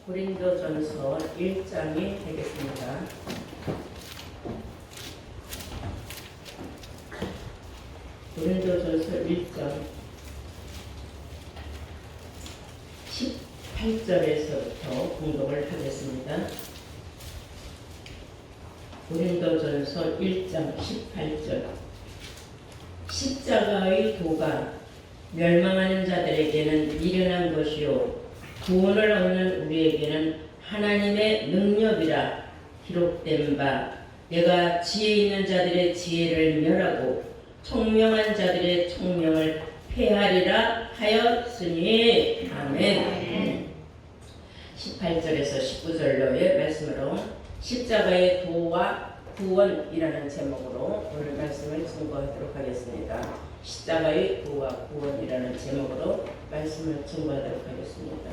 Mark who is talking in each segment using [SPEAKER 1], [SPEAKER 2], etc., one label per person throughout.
[SPEAKER 1] 고린도전서 1장이 되겠습니다. 고린도전서 1장 18절에서부터 공독을 하겠습니다. 고린도전서 1장 18절. 십자가의 도가 멸망하는 자들에게는 미련한 것이요 구원을 얻는 우리에게는 하나님의 능력이라 기록된 바, 내가 지혜 있는 자들의 지혜를 멸하고 총명한 자들의 총명을 폐하리라 하였으니. 아멘. 18절에서 19절로의 말씀으로 십자가의 도와 구원이라는 제목으로 오늘 말씀을 증거하도록 하겠습니다. 십자가의 도와 구원이라는 제목으로 말씀을 증거하도록 하겠습니다.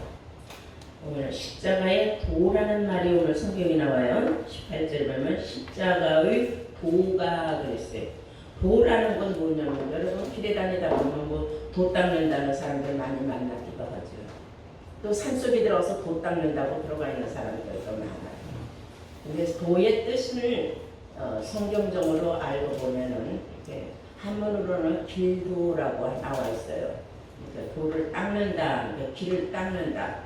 [SPEAKER 1] 오늘 십자가의 도라는 말이 오늘 성경에 나와요. 18절 보면 십자가의 도가 그랬어요. 도라는 건 뭐냐면 여러분 길에 다니다 보면 도 닦는다는 사람들 많이 만나기도 하죠. 또 산속에 들어가서 도 닦는다고 들어가 있는 사람들도 많아요. 그래서 도의 뜻을 성경적으로 알고 보면은 이렇게 한문으로는 길도라고 나와 있어요. 그러니까 도를 닦는다, 그러니까 길을 닦는다.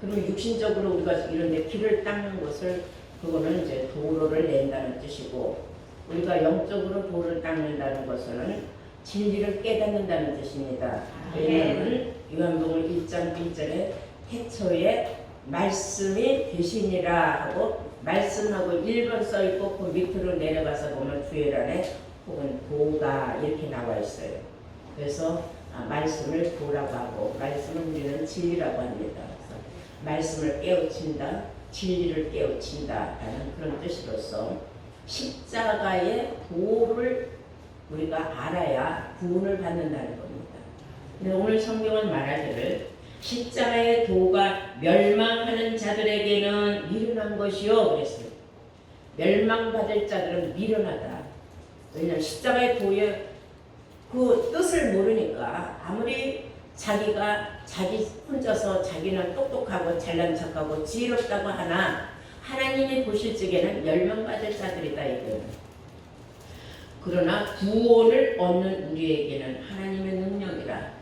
[SPEAKER 1] 그리고 육신적으로 우리가 이런데 길을 닦는 것을 그거는 이제 도로를 낸다는 뜻이고, 우리가 영적으로 도를 닦는다는 것은 진리를 깨닫는다는 뜻입니다. 왜냐하면 요한복음 1장 1절에 태초에 말씀이 계시니라 하고 말씀하고 1번 써있고 그 밑으로 내려가서 보면 주예란에 혹은 도가 이렇게 나와 있어요. 그래서 말씀을 도라고 하고 말씀을 우리는 진리라고 합니다. 그래서 말씀을 깨우친다, 진리를 깨우친다 라는 그런 뜻으로서 십자가의 도를 우리가 알아야 구원을 받는다는 겁니다. 근데 오늘 성경은 말하기를 십자가의 도가 멸망하는 자들에게는 미련한 것이요 그랬어요. 멸망받을 자들은 미련하다. 왜냐하면 십자가의 도의 그 뜻을 모르니까 아무리 자기가 자기 혼자서 자기는 똑똑하고 잘난 척하고 지혜롭다고 하나 하나님이 보실 적에는 멸망받을 자들이다 이거예요. 그러나 구원을 얻는 우리에게는 하나님의 능력이라.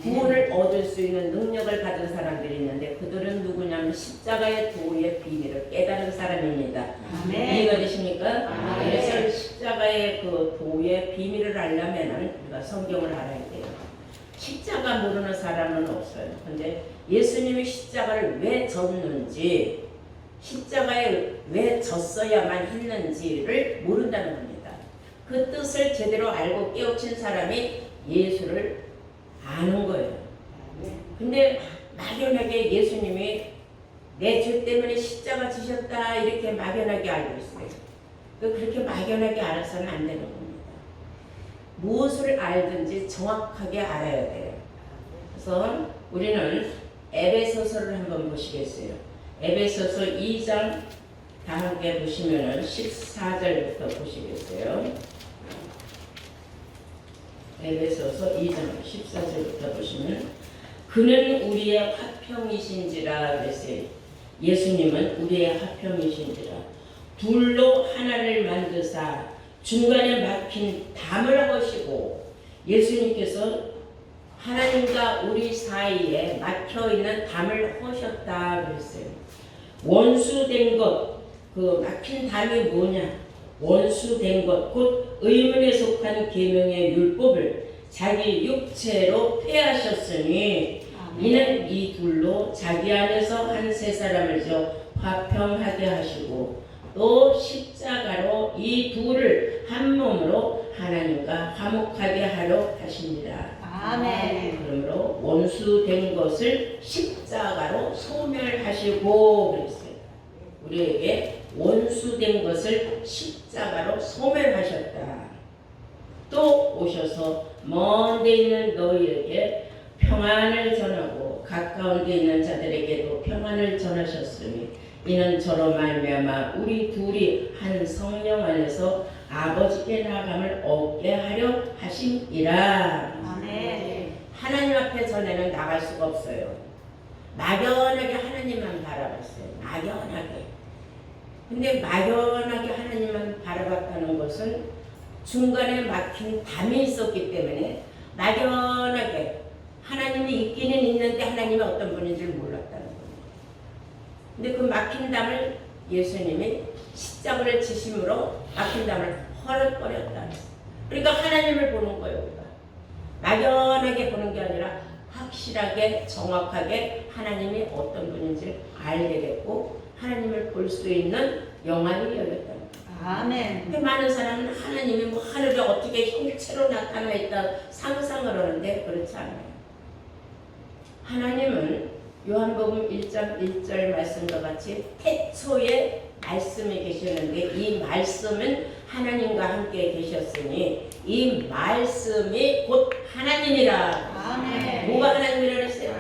[SPEAKER 1] 구원을 얻을 수 있는 능력을 가진 사람들이 있는데 그들은 누구냐면 십자가의 도의 비밀을 깨달은 사람입니다. 이해가 되십니까? 그래서 십자가의 그 도의 비밀을 알려면 우리가 성경을 알아야 돼요. 십자가 모르는 사람은 없어요. 근데 예수님이 십자가를 왜 졌는지, 십자가에 왜 졌어야만 했는지를 모른다는 겁니다. 그 뜻을 제대로 알고 깨우친 사람이 예수를 아는 거예요. 근데 막연하게 예수님이 내 죄 때문에 십자가 지셨다 이렇게 막연하게 알고 있어요. 그렇게 막연하게 알아서는 안 되는 겁니다. 무엇을 알든지 정확하게 알아야 돼요. 그래서 우리는 에베소서를 한번 보시겠어요. 에베소서 2장 다 함께 보시면은 14절부터 보시겠어요. 에베소서 2장 14절부터 보시면 그는 우리의 화평이신지라 그랬어요. 예수님은 우리의 화평이신지라. 둘로 하나를 만드사 중간에 막힌 담을 하시고, 예수님께서 하나님과 우리 사이에 막혀있는 담을 하셨다 그랬어요. 원수된 것, 그 막힌 담이 뭐냐? 원수된 것, 곧 의문에 속한 계명의 율법을 자기 육체로 폐하셨으니 이는 이 둘로 자기 안에서 한 세 사람을 저 화평하게 하시고 또 십자가로 이 둘을 한 몸으로 하나님과 화목하게 하려 하십니다.
[SPEAKER 2] 아멘.
[SPEAKER 1] 그러므로 원수된 것을 십자가로 소멸하시고 그랬어요. 우리에게 원수된 것을 십자가로 소멸하셨다. 또 오셔서 먼 데 있는 너희에게 평안을 전하고 가까운 데 있는 자들에게도 평안을 전하셨으니 이는 저로 말미암아 우리 둘이 한 성령 안에서 아버지께 나아감을 얻게 하려 하심이라. 하나님 앞에 전에는 나갈 수가 없어요. 막연하게 하나님만 바라봤어요. 근데 막연하게 하나님만 바라봤다는 것은 중간에 막힌 담이 있었기 때문에 막연하게 하나님이 있기는 있는데 하나님이 어떤 분인지를 몰랐다는 거예요. 근데 그 막힌 담을 예수님이 십자가를 지심으로 막힌 담을 헐어버렸다. 그러니까 하나님을 보는 거예요. 우리가 막연하게 보는 게 아니라 확실하게 정확하게 하나님이 어떤 분인지를 알게 됐고 하나님을 볼 수 있는 영안이 열렸다.
[SPEAKER 2] 아멘.
[SPEAKER 1] 근데 많은 사람은 하나님이 뭐 하늘에 어떻게 형체로 나타나 있다 상상을 하는데 그렇지 않아요. 하나님은 요한복음 1장 1절 말씀과 같이 태초에 말씀이 계셨는데 이 말씀은 하나님과 함께 계셨으니 이 말씀이 곧 하나님이라.
[SPEAKER 2] 아멘.
[SPEAKER 1] 뭐가 하나님이라 그랬어요?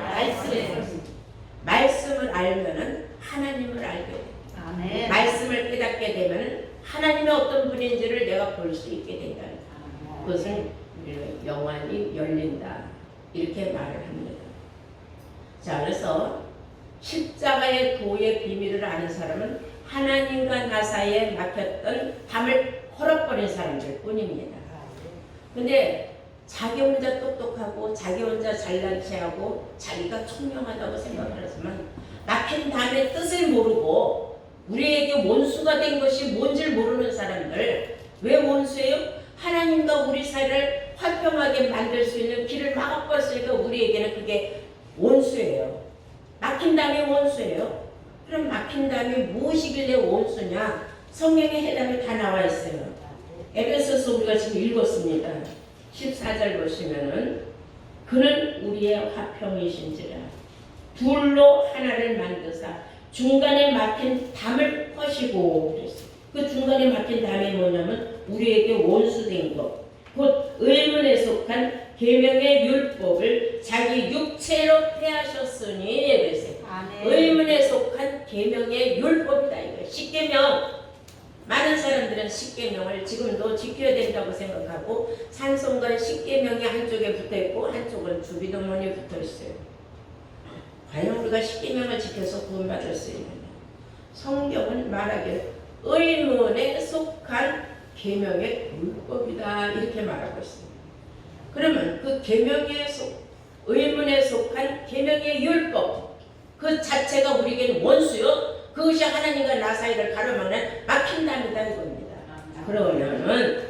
[SPEAKER 1] 말씀을 알면은 하나님을 알게 돼요.
[SPEAKER 2] 아멘.
[SPEAKER 1] 말씀을 깨닫게 되면은 하나님의 어떤 분인지를 내가 볼 수 있게 된다. 그것은 우리는 영안이 열린다. 이렇게 말을 합니다. 자, 그래서 십자가의 도의 비밀을 아는 사람은 하나님과 나 사이에 막혔던 담을 헐어버린 사람들 뿐입니다. 근데 자기 혼자 똑똑하고 자기 혼자 잘난 체하고 자기가 총명하다고 생각하지만 막힌 담의 뜻을 모르고 우리에게 원수가 된 것이 뭔지를 모르는 사람들. 왜 원수예요? 하나님과 우리 사이를 화평하게 만들 수 있는 길을 막아버렸으니까 우리에게는 그게 원수예요. 막힌 담이 원수예요. 그럼 막힌 담이 무엇이길래 원수냐? 성경에 해답이 다 나와 있어요. 에베소서 우리가 지금 읽었습니다. 14절 보시면은 그는 우리의 화평이신지라 둘로 하나를 만드사 중간에 막힌 담을 허시고 그랬어요. 그 중간에 막힌 담이 뭐냐면 우리에게 원수된 것, 곧 의문에 속한 계명의 율법을 자기 육체로 폐하셨으니 그랬어요. 의문에 속한 계명의 율법이다 이거. 십계명. 많은 사람들은 십계명을 지금도 지켜야 된다고 생각하고 찬송가 십계명이 한쪽에 붙어있고 한쪽은 주기도문이 붙어있어요. 과연 우리가 십계명을 지켜서 구원받을 수 있느냐? 성경은 말하기를 의문에 속한 계명의 율법이다 이렇게 말하고 있습니다. 그러면 그 계명에 의문에 속한 계명의 율법 그 자체가 우리에게는 원수요. 그것이 하나님과 나 사이를 가로막는 막힌 담이다 이겁니다. 그러면은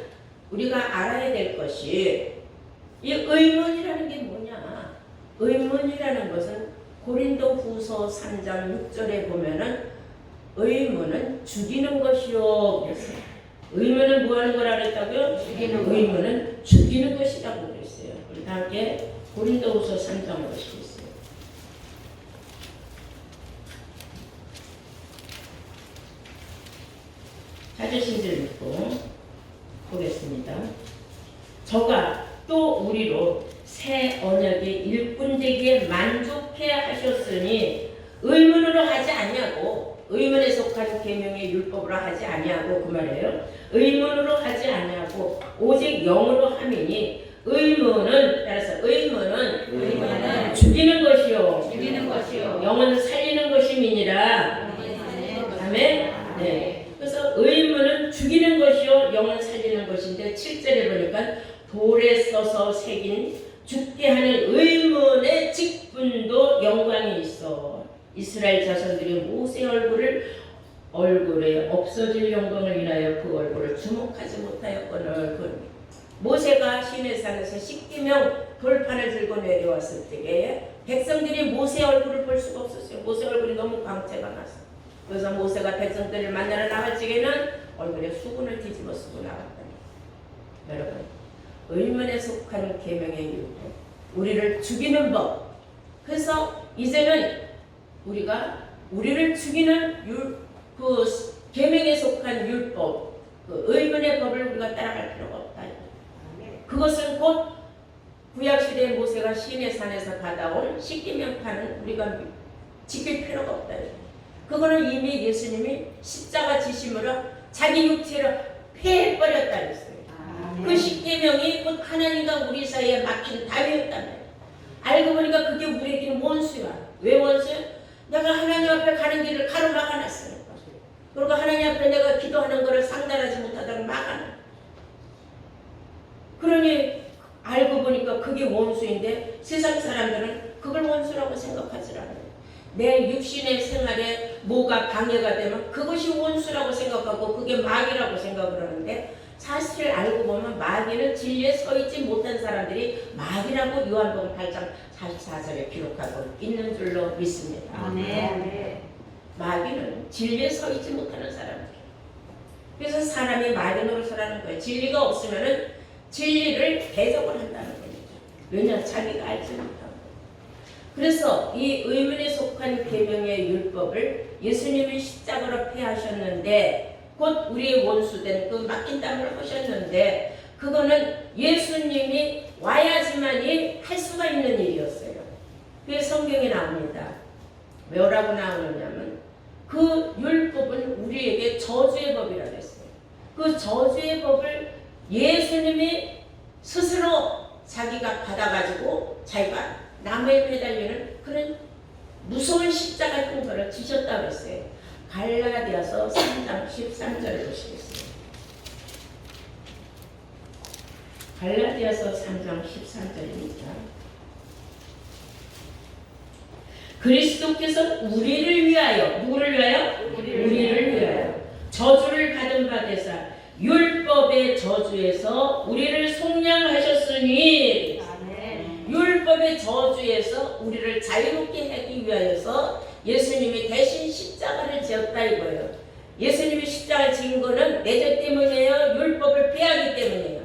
[SPEAKER 1] 우리가 알아야 될 것이 이 의문이라는 게 뭐냐? 의문이라는 것은 고린도 후서 3장 6절에 보면은 의문은 죽이는 것이요 그랬어요. 의문은 뭐 하는 거라 그랬다고요? 의문은 죽이는 것이라고 그랬어요. 우리 다 함께 고린도 후서 3장을 보시겠어요. 찾으신 줄 믿고 보겠습니다. 저가 또 우리로 새 언약의 일꾼되기에 만족해 하셨으니 의문으로 하지 않냐고 의문에 속한 계명의 율법으로 하지 아니하고 그 말이에요. 의문으로 하지 아니하고 오직 영으로 함이니 의문은 따라서 의문은 죽이는 것이요 영은 살리는 것임이니라. 아멘. 네. 그래서 의문은 죽이는 것이요 영은 살리는 것인데 7절에 보니까 돌에 써서 새긴 죽게 하는 의문의 직분도 영광이 있어. 이스라엘 자손들이 모세 얼굴에 없어질 영광을 인하여 그 얼굴을 주목하지 못하였거늘. 모세가 시내산에서 십계명 돌판을 들고 내려왔을 때에 백성들이 모세 얼굴을 볼 수가 없었어요. 모세 얼굴이 너무 광채가 났어. 그래서 모세가 백성들을 만나러 나갈 적에는 얼굴에 수건을 뒤집어 쓰고 나갔다. 여러분, 의문에 속한 계명의 율법, 우리를 죽이는 법. 그래서 이제는 우리가 우리를 죽이는 그 계명에 속한 율법, 그 의문의 법을 우리가 따라갈 필요가 없다. 그것은 곧 구약시대의 모세가 시내산에서 받아온 십계명판은 우리가 지킬 필요가 없다. 그거는 이미 예수님이 십자가 지심으로 자기 육체를 폐해버렸다 했어요. 그 십계명이 곧 하나님과 우리 사이에 막힌 담이었다며. 알고 보니까 그게 우리에게는 원수야. 왜 원수야? 내가 하나님 앞에 가는 길을 가로막아놨으니까. 그리고 하나님 앞에 내가 기도하는 거를 상달하지 못하다가 막아내. 그러니 알고 보니까 그게 원수인데 세상 사람들은 그걸 원수라고 생각하지 않아요. 내 육신의 생활에 뭐가 방해가 되면 그것이 원수라고 생각하고 그게 마귀라고 생각을 하는데, 사실 알고 보면 마귀는 진리에 서 있지 못한 사람들이 마귀라고 요한복음 8장 44절에 기록하고 있는 줄로 믿습니다.
[SPEAKER 2] 아멘.
[SPEAKER 1] 마귀는 진리에 서 있지 못하는 사람들. 그래서 사람이 마귀 노릇을 거예요. 진리가 없으면은 진리를 대적을 한다는 겁니다. 왜냐? 자기가 알지 못하고. 그래서 이 의문에 속한 계명의 율법을 예수님이 십자가로 폐하셨는데, 곧 우리의 원수된 그 막힌 땀을 하셨는데, 그거는 예수님이 와야지만이 할 수가 있는 일이었어요. 그게 성경에 나옵니다. 뭐라고 나오느냐면 그 율법은 우리에게 저주의 법이라 했어요. 그 저주의 법을 예수님이 스스로 자기가 받아가지고 자기가 나무에 매달리는 그런 무서운 십자가 형벌을 지셨다고 했어요. 갈라디아서 3장 13절을 보시겠어요. 갈라디아서 3장 13절입니다. 그리스도께서 우리를 위하여, 누구를 위하여? 우리를 위하여 저주를 받은 바 되사 율법의 저주에서 우리를 속량하셨으니, 율법의 저주에서 우리를 자유롭게 하기 위하여서 예수님이 대신 십자가를 지었다 이거예요. 예수님이 십자가를 지은 거는 내 죄 때문이에요? 율법을 폐하기 때문이에요?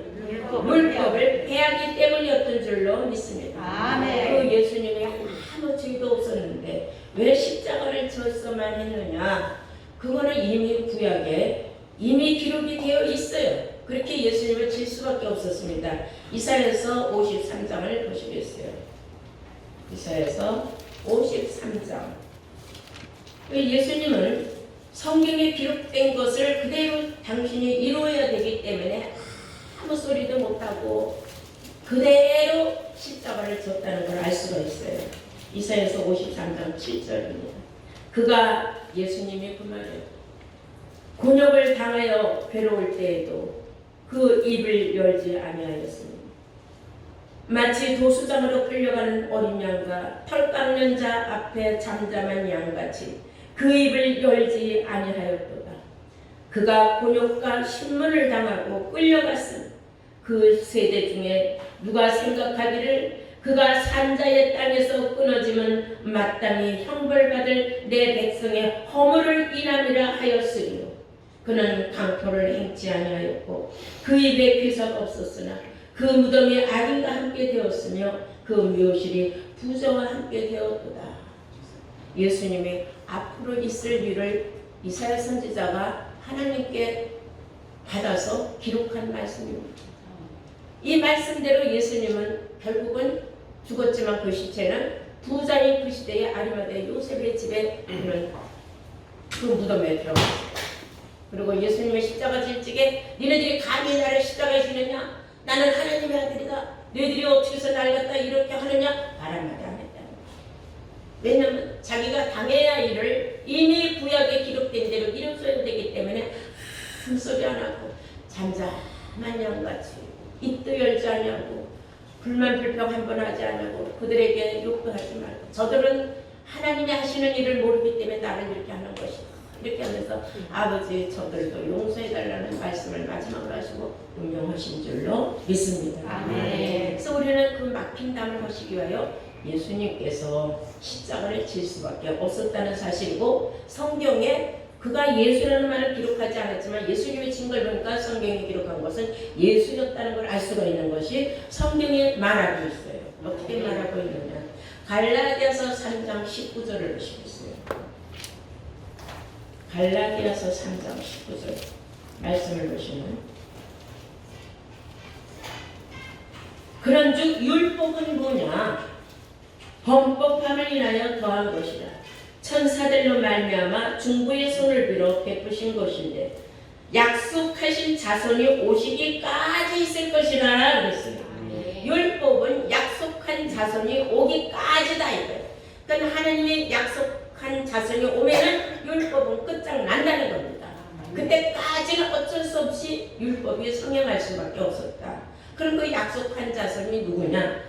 [SPEAKER 1] 율법을 폐하기 때문이었던 줄로 믿습니다.
[SPEAKER 2] 아멘.
[SPEAKER 1] 그 예수님이 아무 죄도 없었는데 왜 십자가를 지었어만 했느냐? 그거는 이미 구약에 이미 기록이 되어 있어요. 그렇게 예수님을 질 수밖에 없었습니다. 이사야서 53장을 보시겠어요. 이사야서 53장. 예수님은 성경에 기록된 것을 그대로 당신이 이루어야 되기 때문에 아무 소리도 못하고 그대로 십자가를 졌다는 걸 알 수가 있어요. 이사야서 53장 7절입니다. 그가, 예수님이 그 말이에요. 곤욕을 당하여 괴로울 때에도 그 입을 열지 아니하였습니다. 마치 도수장으로 끌려가는 어린 양과 털 깎는 자 앞에 잠잠한 양같이 그 입을 열지 아니하였도다. 그가 곤욕과 신문을 당하고 끌려갔음. 그 세대 중에 누가 생각하기를 그가 산자의 땅에서 끊어지면 마땅히 형벌받을 내 백성의 허물을 인함이라 하였으리요. 그는 강포를 행치 아니하였고 그 입에 괴사가 없었으나 그 무덤이 악인과 함께 되었으며 그 묘실이 부정과 함께 되었도다. 예수님이 앞으로 있을 일을 이사야 선지자가 하나님께 받아서 기록한 말씀입니다. 이 말씀대로 예수님은 결국은 죽었지만 그 시체는 부자인 그 시대의 아리마대 요셉의 집에 있는 그 무덤에 들어갔어요. 그리고 예수님의 십자가 질직에 니네들이 감히 나를 십자가에 지느냐? 나는 하나님의 아들이다. 너희들이 어떻게 해서 날 갖다 이렇게 하느냐? 말 한마디 안 했다는 거예요. 왜냐하면 자기가 당해야 할 일을 이미 구약에 기록된 대로 이루어야 되기 때문에 한 소리 안 하고 잠잠한 양같이 입도 열지 않냐고 불만 불평 한 번 하지 않냐고 그들에게 욕도 하지 말고 저들은 하나님이 하시는 일을 모르기 때문에 나를 이렇게 하는 것이다. 이렇게 하면서 아버지 저들도 용서해달라는 말씀을 마지막으로 하시고 운명하신 줄로 믿습니다.
[SPEAKER 2] 아멘.
[SPEAKER 1] 그래서 우리는 그 막힌 담을 하시기 위하여 예수님께서 십자가를 질 수밖에 없었다는 사실이고, 성경에 그가 예수라는 말을 기록하지 않았지만 예수님이 진 걸 보니까 성경에 기록한 것은 예수였다는 걸 알 수가 있는 것이 성경에 말하고 있어요. 어떻게 말하고 있느냐? 갈라디아서 3장 19절을 보시겠어요. 갈라디아서 3장 19절 말씀을 보시면, 그런즉 율법은 뭐냐? 범법함을 인하여 더한 것이라. 천사들로 말미암아 중보의 손을 빌어 베푸신 것인데 약속하신 자손이 오시기까지 있을 것이라 그랬어요. 율법은 약속한 자손이 오기까지다 이거예요. 그러니까 하나님이 약속한 자손이 오면은 율법은 끝장난다는 겁니다. 그때까지는 어쩔 수 없이 율법이 성행할 수밖에 없었다. 그럼 그 약속한 자손이 누구냐?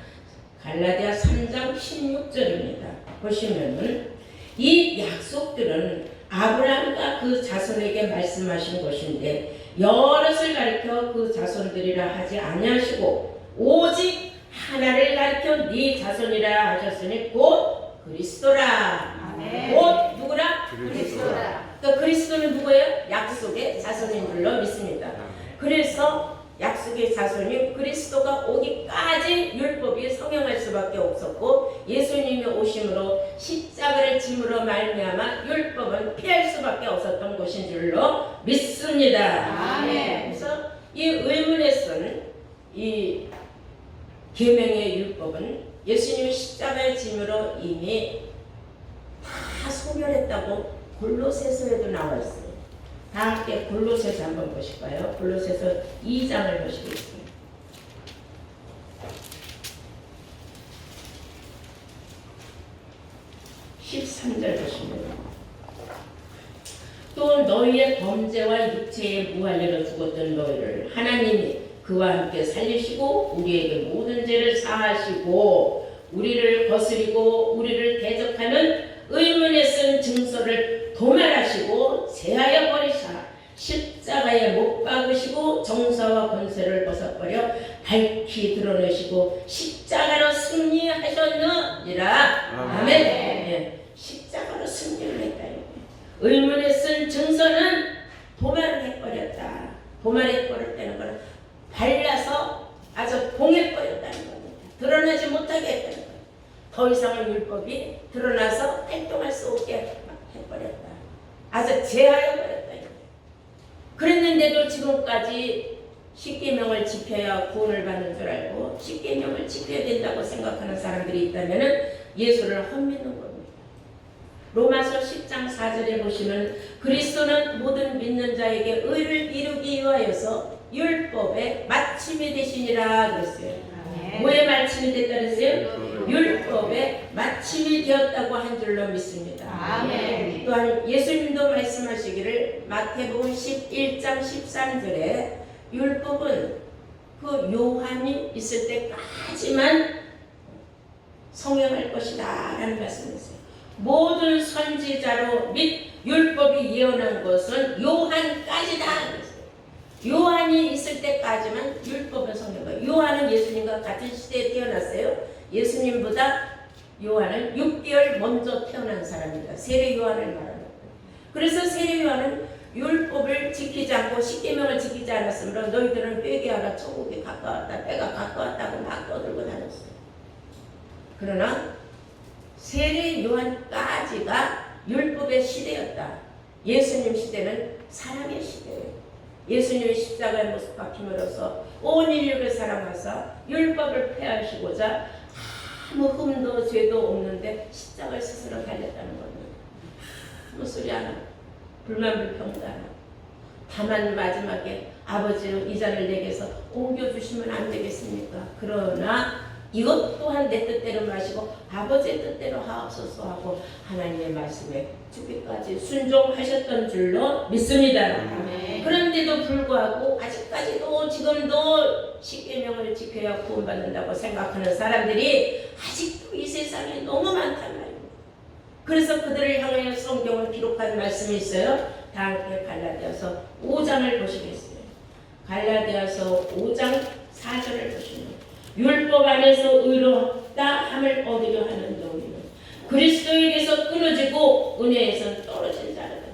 [SPEAKER 1] 갈라디아 3장 16절입니다. 보시면은 이 약속들은 아브라함과 그 자손에게 말씀하신 것인데 여럿을 가리켜 그 자손들이라 하지 아니하시고 오직 하나를 가리켜 네 자손이라 하셨으니 곧 그리스도라.
[SPEAKER 2] 아멘.
[SPEAKER 1] 곧 누구라?
[SPEAKER 2] 그리스도라.
[SPEAKER 1] 그러니까 그리스도는 누구예요? 약속의 자손인 줄로 믿습니다. 그래서 약속의 자손이 그리스도가 오기까지 율법이 성행할 수밖에 없었고 예수님이 오심으로 십자가를 짐으로 말미암아 율법은 피할 수밖에 없었던 것인 줄로 믿습니다.
[SPEAKER 2] 아멘.
[SPEAKER 1] 그래서 이 의문에 쓴 이 계명의 율법은 예수님이 십자가의 짐으로 이미 다 소멸했다고 골로새서에도 나와 있어요. 다 함께 골로새서 한번 보실까요? 골로새서 2장을 보시겠습니다. 13절 보시면 또 너희의 범죄와 육체의 무할례로 죽었던 너희를 하나님이 그와 함께 살리시고 우리에게 모든 죄를 사하시고 우리를 거스리고 우리를 대적하는 의문에 쓴 증서를 도멸하시고 제하여 버리사 십자가에 못 박으시고 정사와 권세를 벗어버려 밝히 드러내시고 십자가로 승리하셨느니라. 아멘. 예, 십자가로 승리를 했다. 의문에 쓴 증서는 도말을 해버렸다. 도말해버렸다는 것은 발라서 아주 봉해버렸다는 겁니다. 드러나지 못하게 했다는 거예요. 더 이상은 율법이 드러나서 활동할 수 없게 해버렸다. 아주 제하여버렸다. 그랬는데도 지금까지 십계명을 지켜야 구원을 받는 줄 알고 십계명을 지켜야 된다고 생각하는 사람들이 있다면 예수를 헛믿는 겁니다. 로마서 10장 4절에 보시면 그리스도는 모든 믿는 자에게 의를 이루기 위하여서 율법의 마침이 되시니라 그랬어요. 뭐의 마침이 됐다 그랬어요? 율법의 마침이 되었다고 한 줄로 믿습니다.
[SPEAKER 2] 아멘.
[SPEAKER 1] 또한 예수님도 말씀하시기를 마태복음 11장 13절에 율법은 그 요한이 있을 때까지만 성행할 것이다 라는 말씀이었어요. 모든 선지자로 및 율법이 예언한 것은 요한까지다 그랬어요. 요한이 있을 때까지만 율법은 성행해요. 요한은 예수님과 같은 시대에 태어났어요. 예수님보다 요한은 6개월 먼저 태어난 사람입니다. 세례 요한을 말합니다. 그래서 세례 요한은 율법을 지키지 않고 십계명을 지키지 않았으므로 너희들은 회개하라 천국이 가까웠다 때가 가까웠다고 막 떠들고 다녔어요. 그러나 세례 요한까지가 율법의 시대였다. 예수님 시대는 사랑의 시대예요. 예수님의 십자가에 못 박힘으로써 온 인류를 사랑하사 율법을 폐하시고자 아무 흠도 죄도 없는데 십자가를 스스로 달렸다는 겁니다. 아무 소리 안 하고 불만불평도 안 하고 다만 마지막에 아버지는 이 잔을 내게서 옮겨주시면 안 되겠습니까? 그러나 이것 또한 내 뜻대로 마시고 아버지의 뜻대로 하옵소서 하고 하나님의 말씀에 죽기까지 순종하셨던 줄로 믿습니다.
[SPEAKER 2] 아멘.
[SPEAKER 1] 그런데도 불구하고 아직까지도 지금도 십계명을 지켜야 구원받는다고 생각하는 사람들이 아직도 이 세상에 너무 많단 말입니다. 그래서 그들을 향하여 성경을 기록한 말씀이 있어요. 다 함께 갈라디아서 5장을 보시겠어요. 갈라디아서 5장 4절을 보시면 율법 안에서 의롭다 함을 얻으려 하는 너희는 그리스도에게서 끊어지고 은혜에서 떨어진 자라다.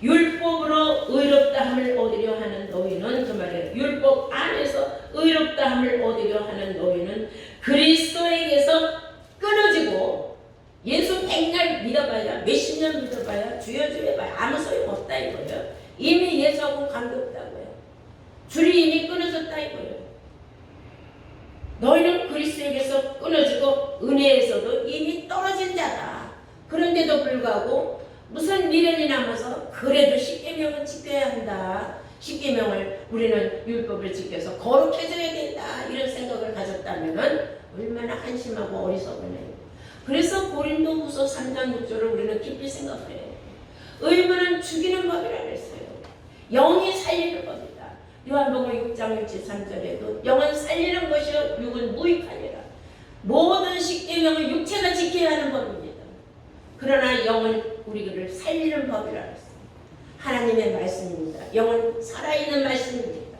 [SPEAKER 1] 율법으로 의롭다 함을 얻으려 하는 너희는 그 말이에요. 율법 안에서 의롭다 함을 얻으려 하는 너희는 그리스도에게서 끊어지고 예수 100날 믿어봐야 몇십 년 믿어봐야 주여 해봐야 아무 소용없다 이거예요. 이미 예수하고 관계없다고요. 줄이 이미 끊어졌다 이거예요. 너희는 그리스도에게서 끊어지고 은혜에서도 이미 떨어진 자다. 그런데도 불구하고 무슨 미련이 남아서 그래도 십계명은 지켜야 한다. 십계명을 우리는 율법을 지켜서 거룩해져야 된다. 이런 생각을 가졌다면 얼마나 한심하고 어리석으네요. 그래서 고린도후서 3장 6절을 우리는 깊이 생각해요. 의무는 죽이는 법이라 그랬어요. 영이 살리는 겁니다. 요한복음 6장 63절에도 영은 살리는 것이요 육은 무익하니라. 모든 십계명은 육체가 지켜야 하는 법입니다. 그러나 영은 우리를 살리는 법이라 했습니다. 하나님의 말씀입니다. 영은 살아있는 말씀입니다.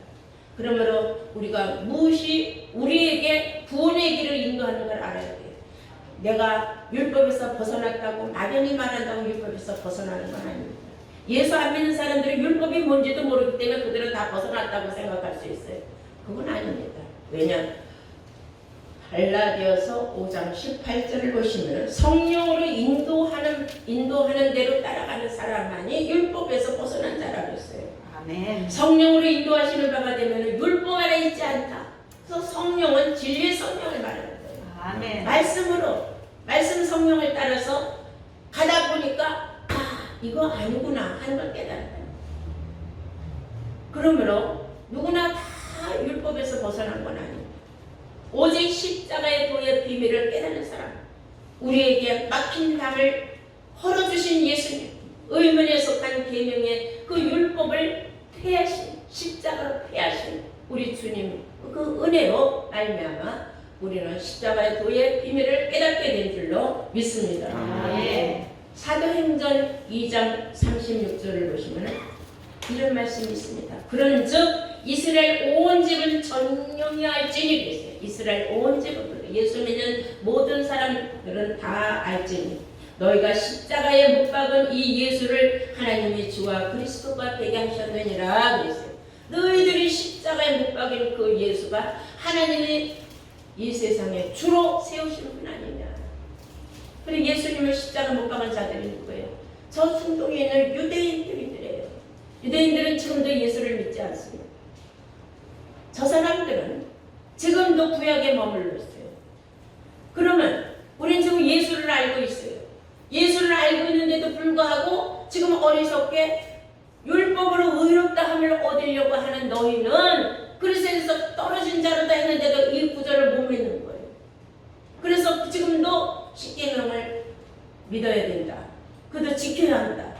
[SPEAKER 1] 그러므로 우리가 무엇이 우리에게 구원의 길을 인도하는 걸 알아야 돼요. 내가 율법에서 벗어났다고 막연히 말한다고 율법에서 벗어나는 건 아닙니다. 예수 안 믿는 사람들은 율법이 뭔지도 모르기 때문에 그들은 다 벗어났다고 생각할 수 있어요. 그건 아닙니다. 왜냐? 갈라디아서 5장 18절을 보시면 성령으로 인도하는 대로 따라가는 사람만이 율법에서 벗어난 자라고 했어요.
[SPEAKER 2] 아멘.
[SPEAKER 1] 성령으로 인도하시는 바가 되면 율법 안에 있지 않다. 그래서 성령은 진리의 성령을 말하는 거예요.
[SPEAKER 2] 아멘.
[SPEAKER 1] 말씀 성령을 따라서 가다 보니까 이거 아니구나 하는 걸 깨달았다. 그러므로 누구나 다 율법에서 벗어난 건 아닙니다. 오직 십자가의 도의 비밀을 깨닫는 사람, 우리에게 막힌 담을 헐어주신 예수님, 의문에 속한 계명의 그 율법을 폐하신, 십자가로 폐하신 우리 주님 그 은혜로 말미암아 우리는 십자가의 도의 비밀을 깨닫게 된 줄로 믿습니다.
[SPEAKER 2] 아멘.
[SPEAKER 1] 사도행전 2장 36절을 보시면 이런 말씀이 있습니다. 그런즉 이스라엘 온 집은 전령이 알지니 그랬어요. 이스라엘 온 집은 예수 믿는 모든 사람들은 다 알지니 너희가 십자가에 못 박은 이 예수를 하나님의 주와 그리스도가 되게 하셨느니라 그랬어요. 너희들이 십자가에 못 박인 그 예수가 하나님이 이 세상에 주로 세우신 분 아니냐. 그리고 예수님을 십자가 못 박은 자들이 누구예요? 저 중동에 있는 유대인들이래요. 유대인들은 지금도 예수를 믿지 않습니다. 저 사람들은 지금도 구약에 머물러 있어요. 그러면 우리는 지금 예수를 알고 있어요. 예수를 알고 있는데도 불구하고 지금 어리석게 율법으로 의롭다 함을 얻으려고 하는 너희는 그리스도에서 떨어진 자로다 했는데도 이 구절을 못 믿는 거예요. 그래서 지금도 십계명을 믿어야 된다. 그도 지켜야 한다.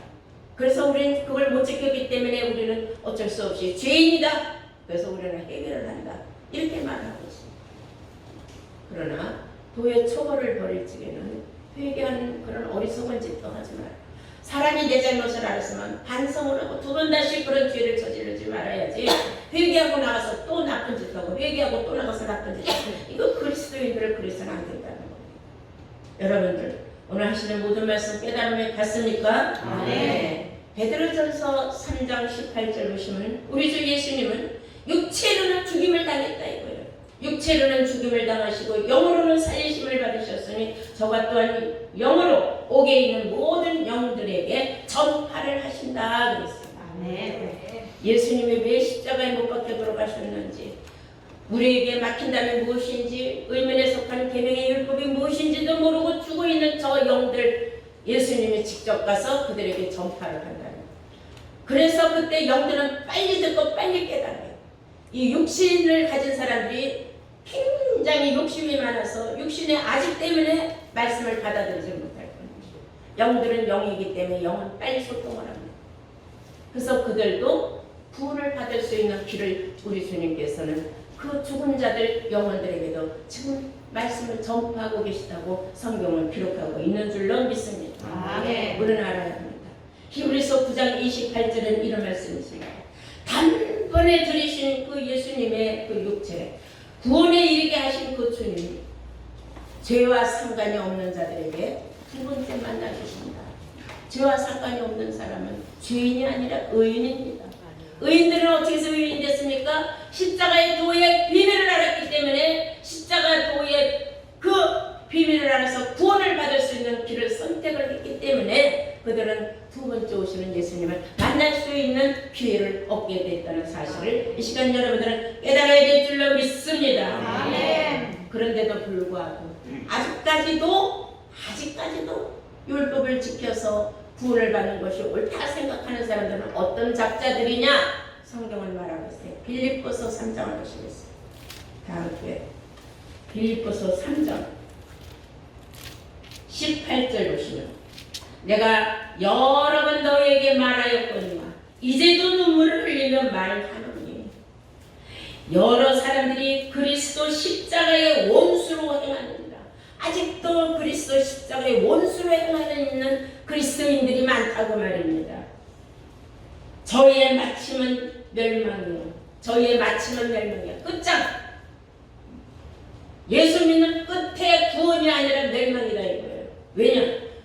[SPEAKER 1] 그래서 우리는 그걸 못 지켰기 때문에 우리는 어쩔 수 없이 죄인이다. 그래서 우리는 해결을 한다. 이렇게 말하고 있습니다. 그러나 도의 초벌을 벌일 적에는 회개하는 그런 어리석은 짓도 하지 마라. 사람이 내 잘못을 알았으면 반성을 하고 두 번 다시 그런 죄를 저지르지 말아야지. 회개하고 나가서 또 나쁜 짓 하고 회개하고 또 나가서 나쁜 짓 하고 이거 그리스도인들을 그래서는 안 된다는 겁니다. 여러분들 오늘 하시는 모든 말씀 깨달음에 갔습니까?
[SPEAKER 2] 네.
[SPEAKER 1] 베드로전서 3장 18절 보시면 우리 주 예수님은 육체로는 죽임을 당했다 이거예요. 육체로는 죽임을 당하시고 영으로는 살리심을 받으셨으니 저가 또한 영으로 옥에 있는 모든 영들에게 전파를 하신다 그랬어요.
[SPEAKER 2] 아멘.
[SPEAKER 1] 예수님이 왜 십자가에 못 박혀 돌아가셨는지, 우리에게 막힌다면 무엇인지, 의문에 속한 계명의 율법이 무엇인지도 모르고 죽어 있는 저 영들 예수님이 직접 가서 그들에게 전파를 한다는 거예요. 그래서 그때 영들은 빨리 듣고 빨리 깨달아요. 이 육신을 가진 사람들이 굉장히 욕심이 많아서 육신의 아직 때문에 말씀을 받아들이지 못할 겁니다. 영들은 영이기 때문에 영은 빨리 소통을 합니다. 그래서 그들도 구원을 받을 수 있는 길을 우리 주님께서는 그 죽은 자들 영혼들에게도 지금 말씀을 전파하고 계시다고 성경을 기록하고 있는 줄로 믿습니다.
[SPEAKER 2] 아멘.
[SPEAKER 1] 우리는 알아야 합니다. 히브리서 9장 28절은 이런 말씀이 있습니다. 단번에 들이신 그 예수님의 그 육체, 구원에 이르게 하신 그 주님, 죄와 상관이 없는 자들에게 두 번째 만나주십니다. 죄와 상관이 없는 사람은 죄인이 아니라 의인입니다. 의인들은 어떻게 해서 의인이 됐습니까? 십자가의 도의 비밀을 알았기 때문에 십자가 도의 그 비밀을 알아서 구원을 받을 수 있는 길을 선택을 했기 때문에 그들은 두 번째 오시는 예수님을 만날 수 있는 기회를 얻게 됐다는 사실을 이 시간 여러분들은 깨달아야 될 줄로 믿습니다.
[SPEAKER 2] 아멘.
[SPEAKER 1] 그런데도 불구하고 아직까지도 율법을 지켜서 구원을 받는 것이 옳다 생각하는 사람들은 어떤 작자들이냐? 성경을 말하고 있어요. 빌립보서 3장을 보시겠어요. 다음 주에 빌립보서 3장 18절 보시면 내가 여러 번 너희에게 말하였거니와 이제도 눈물을 말 하노니 여러 사람들이 그리스도 십자가의 원수로 행하느니라. 아직도 그리스도 십자가의 원수로 행하는 있는 그리스도인들이 많다고 말입니다. 저희의 마침은 멸망이요. 저희의 마침은 멸망이야. 끝장. 예수 믿는 끝에 구원이 아니라 멸망이다 이거예요. 왜냐?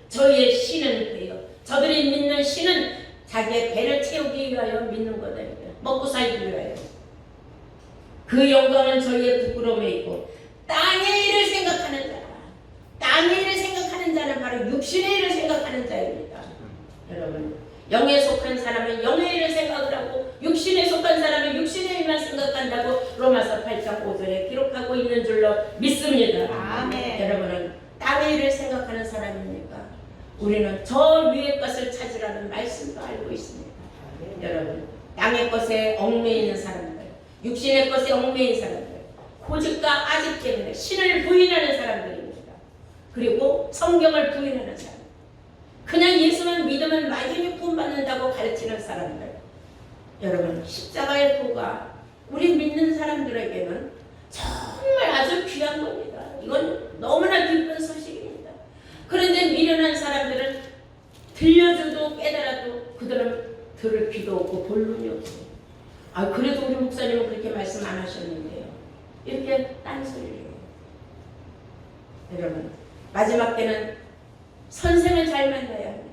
[SPEAKER 1] 저희의 신은 그래요. 저들이 믿는 신은 자기의 배를 채우기 위하여 믿는 거다 이거예요. 먹고 살기 위하여. 그 영광은 저희의 부끄러움에 있고 땅의 일을 생각하는 자. 땅의 일을 생각하는 자는 바로 육신의 일을 생각하는 자입니다. 여러분, 영에 속한 사람은 영의 일을 생각을 하고 육신에 속한 사람은 육신의 일만 생각한다고 로마서 8장 5절에 기록하고 있는 줄로 믿습니다.
[SPEAKER 2] 아멘.
[SPEAKER 1] 여러분은 땅의 일을 생각하는 사람입니까? 우리는 저 위의 것을 찾으라는 말씀도 알고 있습니다. 여러분, 땅의 것에 얽매이는 사람들, 육신의 것에 얽매인 사람들, 고집과 아집 때문에 신을 부인하는 사람들입니다. 그리고 성경을 부인하는 사람, 그냥 예수만 믿으면 나중에 구원받는다고 가르치는 사람들. 여러분, 십자가의 도가 우리 믿는 사람들에게는 정말 아주 귀한 겁니다. 이건 너무나 기쁜 소식입니다. 그런데 미련한 사람들은 들려줘도 깨달아도 그들은 들을 귀도 없고 볼 눈이 없어요. 그래도 우리 목사님은 그렇게 말씀 안 하셨는데요. 이렇게 딴소리를 해요. 여러분, 마지막 때는 선생을 잘 만나야 합니다.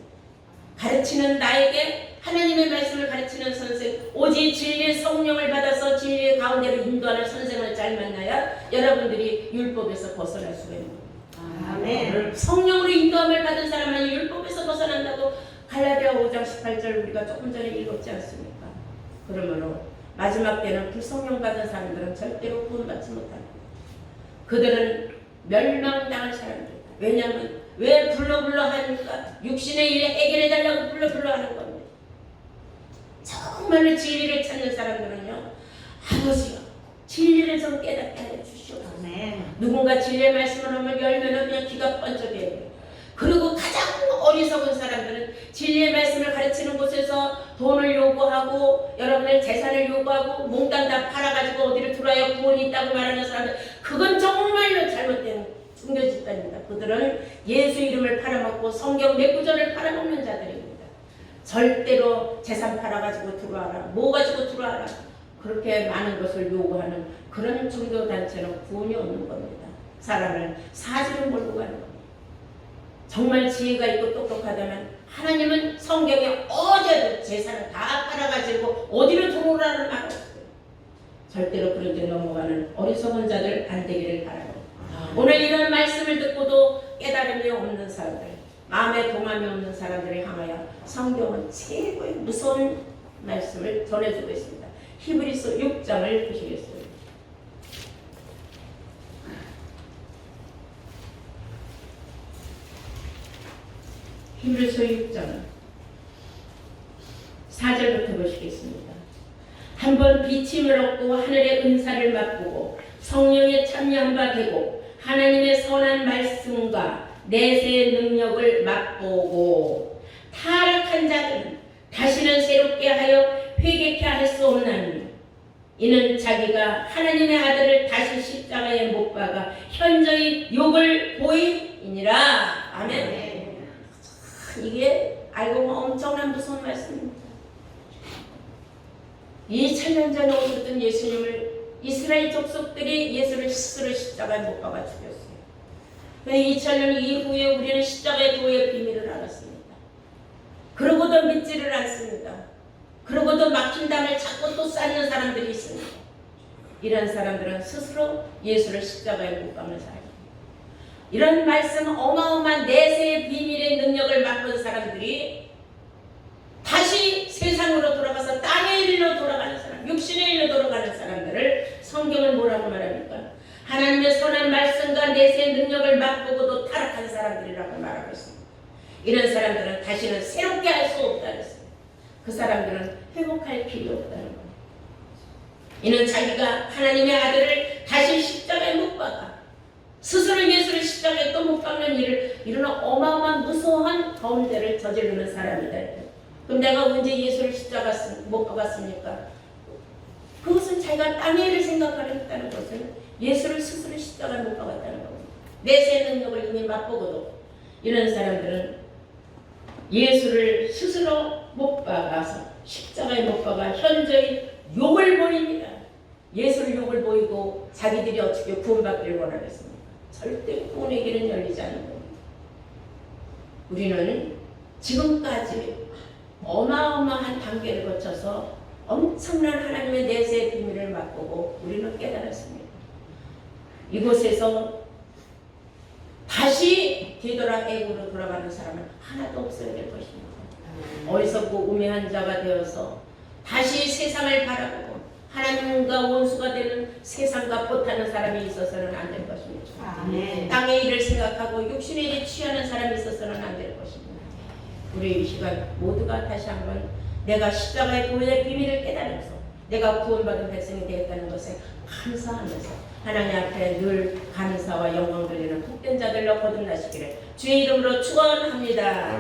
[SPEAKER 1] 가르치는 나에게 하나님의 말씀을 가르치는 선생, 오직 진리의 성령을 받아서 진리의 가운데로 인도하는 선생을 잘 만나야 여러분들이 율법에서 벗어날 수가 있는 겁니다.
[SPEAKER 2] 아멘.
[SPEAKER 1] 성령으로 인도함을 받은 사람은 율법에서 벗어난다고 갈라디아 5장 18절 우리가 조금 전에 읽었지 않습니까? 그러므로 마지막 때는 불성령 받은 사람들은 절대로 구원받지 못합니다. 그들은 멸망당할 사람들이다. 왜냐하면 왜 불러 하니까 육신의 일에 해결해달라고 불러 하는 겁니다. 정말로 진리를 찾는 사람들은요, 아버지요, 진리를 좀 깨닫게 하여 주시옵소서. 누군가 진리의 말씀을 하면 열면 그냥 귀가 번쩍해요. 그리고 가장 어리석은 사람들은 진리의 말씀을 가르치는 곳에서 돈을 요구하고 여러분의 재산을 요구하고 몽땅 다 팔아가지고 어디를 들어야 구원이 있다고 말하는 사람들, 그건 정말로 잘못된 종교 집단입니다. 그들은 예수 이름을 팔아먹고 성경 몇 구절을 팔아먹는 자들입니다. 절대로 재산 팔아가지고 들어와라, 뭐 가지고 들어와라, 그렇게 많은 것을 요구하는 그런 종교단체는 구원이 없는 겁니다. 사람을 사지로 몰고 가는 겁니다. 정말 지혜가 있고 똑똑하다면 하나님은 성경에 어디에도 재산을 다 팔아가지고 어디로 들어오라는 말 없어요. 절대로 그런 데 넘어가는 어리석은 자들 안 되기를 바랍니다. 오늘 이런 말씀을 듣고도 깨달음이 없는 사람들, 마음에 동함이 없는 사람들을 향하여 성경은 최고의 무서운 말씀을 전해주고 있습니다. 히브리서 6장을 보시겠습니다. 히브리서 6장 4절부터 보시겠습니다. 한번 비침을 얻고 하늘의 은사를 맛보고 성령에 참여한 바 되고 하나님의 선한 말씀과 내세의 능력을 맛보고 타락한 자들은 다시는 새롭게 하여 회개케 할 수 없나니 이는 자기가 하나님의 아들을 다시 십자가에 못 박아 현저히 욕을 보임이니라. 아멘. 이게 알고 보면 엄청난 무서운 말씀입니다. 2000년 전에 오셨던 예수님을 이스라엘 족속들이 예수를 스스로 십자가에 못 박아 죽였어요. 2000년 이후에 우리는 십자가의 도의 비밀을 알았습니다. 그러고도 믿지를 않습니다. 그러고도 막힌 담을 자꾸 또 쌓는 사람들이 있습니다. 이런 사람들은 스스로 예수를 십자가에 못 박는 사람입니다. 이런 말씀, 어마어마한 내세의 비밀의 능력을 맛본 사람들이 다시 세상으로 돌아가서 땅의 일로 돌아가는 사람, 육신의 일로 돌아가는 사람들을 성경은 뭐라고 말합니까? 하나님의 선한 말씀과 내세의 능력을 맛보고도 타락한 사람들이라고 말하고 있습니다. 이런 사람들은 다시는 새롭게 할 수 없다 그랬습니다. 그 사람들은 회복할 필요 없다는 겁니다. 이는 자기가 하나님의 아들을 다시 십자가에 못 박아 스스로 예수를 십자가에 또 못 박는 일을 이런 어마어마한 무서운 가운데를 저지르는 사람이다. 그럼 내가 언제 예수를 십자가 못 박았습니까? 자기가 땅의 일을 생각하겠다는 것은 예수를 스스로 십자가에 못 박았다는 겁니다. 내세 능력을 이미 맛보고도 이런 사람들은 예수를 스스로 못 박아서 십자가에 못 박아 현저히 욕을 보입니다. 예수를 욕을 보이고 자기들이 어떻게 구원받기를 원하겠습니까? 절대 구원의 길은 열리지 않는 겁니다. 우리는 지금까지 어마어마한 단계를 거쳐서 엄청난 하나님의 내세의 비밀을 맛보고 우리는 깨달았습니다. 이곳에서 다시 뒤돌아 애국으로 돌아가는 사람은 하나도 없어야 될 것입니다. 어리석고 우매한 자가 되어서 다시 세상을 바라보고 하나님과 원수가 되는 세상과 보타는 사람이 있어서는 안 될 것입니다.
[SPEAKER 2] 아멘.
[SPEAKER 1] 땅의 일을 생각하고 육신의 일에 취하는 사람이 있어서는 안 될 것입니다. 우리 이 시간 모두가 다시 한번 내가 십자가의 보혈의 비밀을 깨달아서 내가 구원받은 백성이 되었다는 것에 감사하면서 하나님 앞에 늘 감사와 영광 돌리는 복된 자들로 거듭나시기를 주의 이름으로 축원합니다.